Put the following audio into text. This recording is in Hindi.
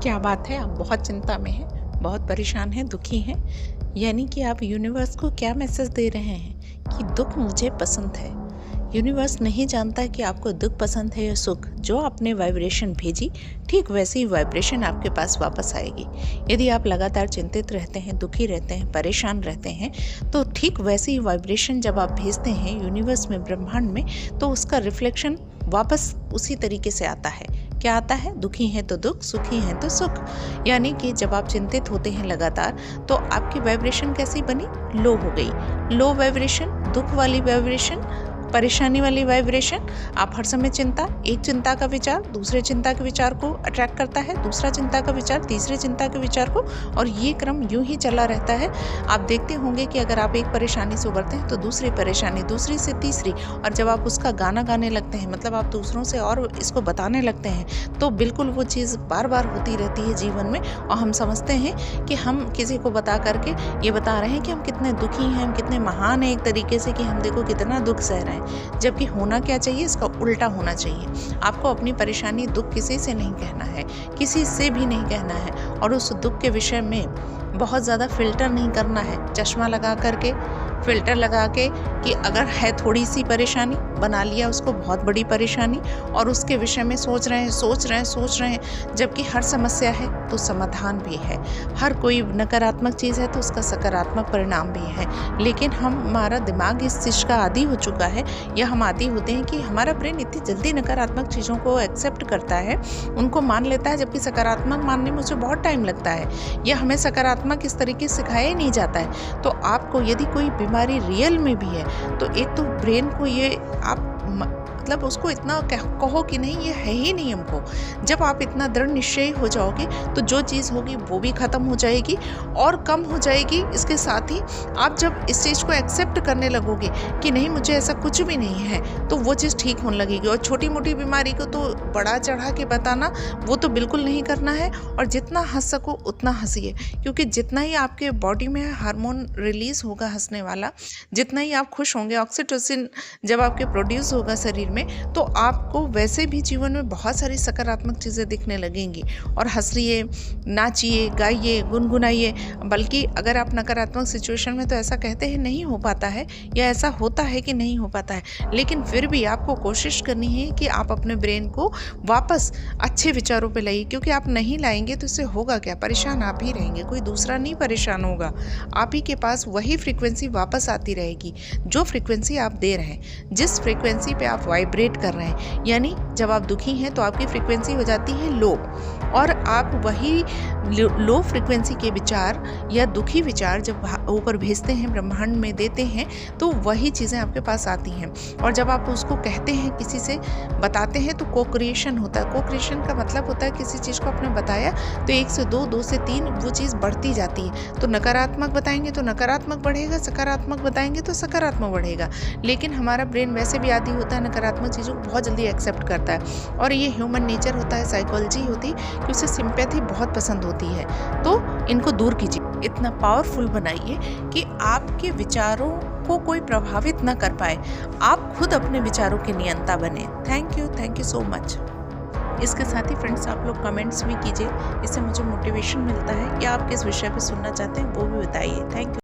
क्या बात है, आप बहुत चिंता में हैं, बहुत परेशान हैं, दुखी हैं। यानी कि आप यूनिवर्स को क्या मैसेज दे रहे हैं कि दुख मुझे पसंद है। यूनिवर्स नहीं जानता कि आपको दुख पसंद है या सुख। जो आपने वाइब्रेशन भेजी, ठीक वैसी ही वाइब्रेशन आपके पास वापस आएगी। यदि आप लगातार चिंतित रहते हैं, दुखी रहते हैं, परेशान रहते हैं, तो ठीक वैसी ही वाइब्रेशन जब आप भेजते हैं यूनिवर्स में, ब्रह्मांड में, तो उसका रिफ्लेक्शन वापस उसी तरीके से आता है। क्या आता है? दुखी हैं तो दुख, सुखी हैं तो सुख। यानी कि जब आप चिंतित होते हैं लगातार, तो आपकी वाइब्रेशन कैसी बनी? लो हो गई। लो वाइब्रेशन, दुख वाली वाइब्रेशन, परेशानी वाली वाइब्रेशन। आप हर समय चिंता, एक चिंता का विचार दूसरे चिंता के विचार को अट्रैक्ट करता है, दूसरा चिंता का विचार तीसरे चिंता के विचार को, और ये क्रम यूं ही चला रहता है। आप देखते होंगे कि अगर आप एक परेशानी से उबरते हैं तो दूसरी परेशानी, दूसरी से तीसरी, और जब आप उसका गाना गाने लगते हैं, मतलब आप दूसरों से और इसको बताने लगते हैं, तो बिल्कुल वो चीज़ बार बार होती रहती है जीवन में। और हम समझते हैं कि हम किसी को बता करके ये बता रहे हैं कि हम कितने दुखी हैं, हम कितने महान हैं, एक तरीके से कि हम देखो कितना दुख सह रहे हैं। जबकि होना क्या चाहिए? इसका उल्टा होना चाहिए। आपको अपनी परेशानी, दुख किसी से नहीं कहना है, किसी से भी नहीं कहना है, और उस दुख के विषय में बहुत ज़्यादा फिल्टर नहीं करना है। चश्मा लगा करके, फिल्टर लगा के कि अगर है थोड़ी सी परेशानी, बना लिया उसको बहुत बड़ी परेशानी, और उसके विषय में सोच रहे हैं। जबकि हर समस्या है तो समाधान भी है, हर कोई नकारात्मक चीज़ है तो उसका सकारात्मक परिणाम भी है। लेकिन हमारा दिमाग इस चीज़ का आदी हो चुका है, या हम आदी होते हैं कि हमारा ब्रेन इतनी जल्दी नकारात्मक चीज़ों को एक्सेप्ट करता है, उनको मान लेता है, जबकि सकारात्मक मानने में उसे बहुत टाइम लगता है, या हमें सकारात्मक इस तरीके से सिखाया ही नहीं जाता है। तो आपको यदि कोई बीमारी रियल में भी है, तो एक तो ब्रेन को ये आप मतलब उसको इतना कहो कि नहीं, ये है ही नहीं हमको। जब आप इतना दृढ़ निश्चयी हो जाओगे तो जो चीज़ होगी वो भी ख़त्म हो जाएगी और कम हो जाएगी। इसके साथ ही आप जब इस चीज़ को एक्सेप्ट करने लगोगे कि नहीं, मुझे ऐसा कुछ भी नहीं है, तो वो चीज़ ठीक होने लगेगी। और छोटी मोटी बीमारी को तो बढ़ा चढ़ा के बताना, वो तो बिल्कुल नहीं करना है। और जितना हंस सको उतना हंसिए, क्योंकि जितना ही आपके बॉडी में हार्मोन रिलीज़ होगा हंसने वाला, जितना ही आप खुश होंगे, ऑक्सीटोसिन जब आपके प्रोड्यूस होगा शरीर में, तो आपको वैसे भी जीवन में बहुत सारी सकारात्मक चीज़ें दिखने लगेंगी। और हंसिए, नाचिए, गाइए, गुनगुनाइए। बल्कि अगर आप नकारात्मक सिचुएशन में, तो ऐसा कहते हैं नहीं हो पाता है, या ऐसा होता है कि नहीं हो पाता है, लेकिन फिर भी आपको कोशिश करनी है कि आप अपने ब्रेन को वापस अच्छे विचारों पे लाइए। क्योंकि आप नहीं लाएंगे तो इससे होगा क्या? परेशान आप ही रहेंगे, कोई दूसरा नहीं परेशान होगा। आप ही के पास वही फ्रीक्वेंसी वापस आती रहेगी जो फ्रीक्वेंसी आप दे रहे हैं, जिस फ्रीक्वेंसी पे आप वाइब्रेट कर रहे हैं। यानी जब आप दुखी हैं तो आपकी फ्रीक्वेंसी हो जाती है लो, और आप वही लो फ्रीक्वेंसी के विचार या दुखी विचार जब ऊपर भेजते हैं, ब्रह्मांड में देते हैं, तो वही चीज़ें आपके पास आती हैं। और जब आप उसको कहते हैं, किसी से बताते हैं, तो को क्रिएशन होता है। को क्रिएशन का मतलब होता है किसी चीज़ को आपने बताया तो 1 से 2, 2 से 3 वो चीज़ बढ़ती जाती है। तो नकारात्मक बताएंगे तो नकारात्मक बढ़ेगा, सकारात्मक बताएंगे तो सकारात्मक बढ़ेगा। लेकिन हमारा ब्रेन वैसे भी आदी होता है, नकारात्मक चीज़ों को बहुत जल्दी एक्सेप्ट करता है, और ये ह्यूमन नेचर होता है, साइकोलॉजी होती है कि उसे सिंपैथी बहुत पसंद होती है। तो इनको दूर कीजिए, इतना पावरफुल बनाइए कि आपके विचारों को कोई प्रभावित ना कर पाए। आप खुद अपने विचारों के नियंता बने। Thank you so much. इसके साथ ही फ्रेंड्स, आप लोग कमेंट्स भी कीजिए, इससे मुझे मोटिवेशन मिलता है। या आप किस विषय पर सुनना चाहते हैं वो भी बताइए। Thank you.